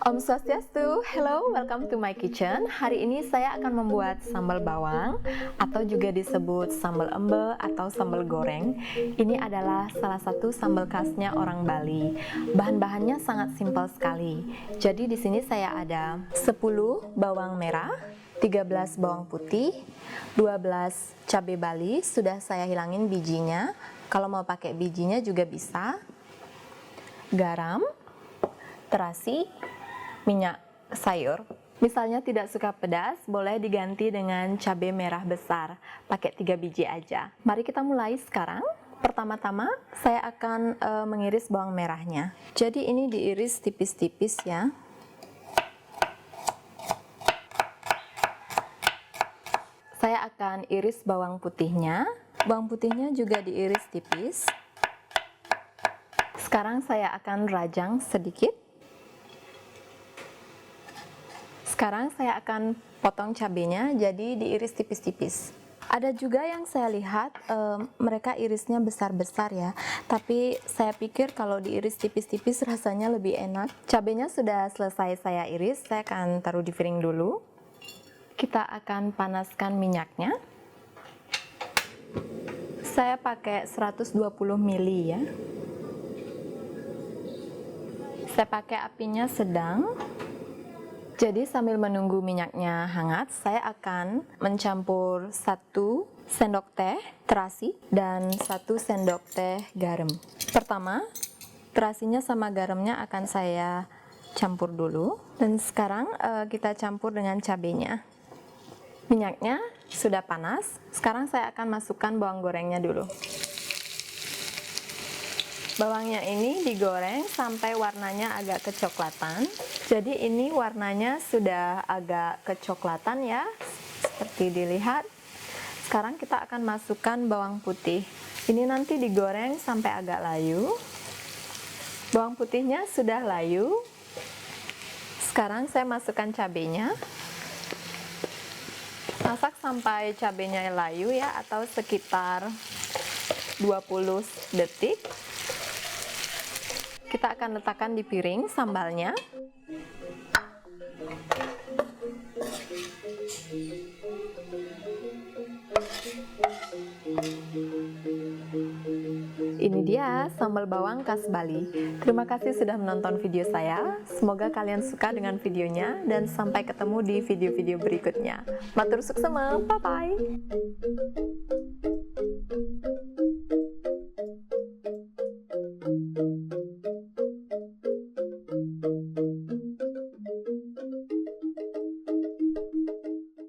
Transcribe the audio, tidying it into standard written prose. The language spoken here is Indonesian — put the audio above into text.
Om Swastiastu, hello, welcome to my kitchen. Hari ini saya akan membuat sambal bawang atau juga disebut sambal embe atau sambal goreng. Ini adalah salah satu sambal khasnya orang Bali. Bahan-bahannya sangat simpel sekali. Jadi di sini saya ada 10 bawang merah, 13 bawang putih, 12 cabai Bali, sudah saya hilangin bijinya. Kalau mau pakai bijinya juga bisa. Garam, terasi, minyak sayur. Misalnya tidak suka pedas, boleh diganti dengan cabai merah besar, pakai 3 biji aja. Mari kita mulai sekarang. Pertama-tama saya akan mengiris bawang merahnya. Jadi ini diiris tipis-tipis ya. Saya akan iris bawang putihnya. Bawang putihnya juga diiris tipis. Sekarang saya akan rajang sedikit. Sekarang saya akan potong cabenya, jadi diiris tipis-tipis. Ada juga yang saya lihat mereka irisnya besar-besar ya, tapi saya pikir kalau diiris tipis-tipis rasanya lebih enak. Cabenya sudah selesai saya iris, saya akan taruh di piring dulu. Kita akan panaskan minyaknya. Saya pakai 120 ml ya. Saya pakai apinya sedang. Jadi sambil menunggu minyaknya hangat, saya akan mencampur 1 sendok teh terasi dan 1 sendok teh garam. Pertama, terasinya sama garamnya akan saya campur dulu. Dan sekarang kita campur dengan cabenya. Minyaknya sudah panas, sekarang saya akan masukkan bawang gorengnya dulu. Bawangnya ini digoreng sampai warnanya agak kecoklatan. Jadi ini warnanya sudah agak kecoklatan ya, seperti dilihat. Sekarang kita akan masukkan bawang putih. Ini nanti digoreng sampai agak layu. Bawang putihnya sudah layu. Sekarang saya masukkan cabenya. Masak sampai cabenya layu ya, atau sekitar 20 detik. Kita akan letakkan di piring sambalnya. Ini dia sambal bawang khas Bali. Terima kasih sudah menonton video saya. Semoga kalian suka dengan videonya dan sampai ketemu di video-video berikutnya. Matur suksema, bye-bye.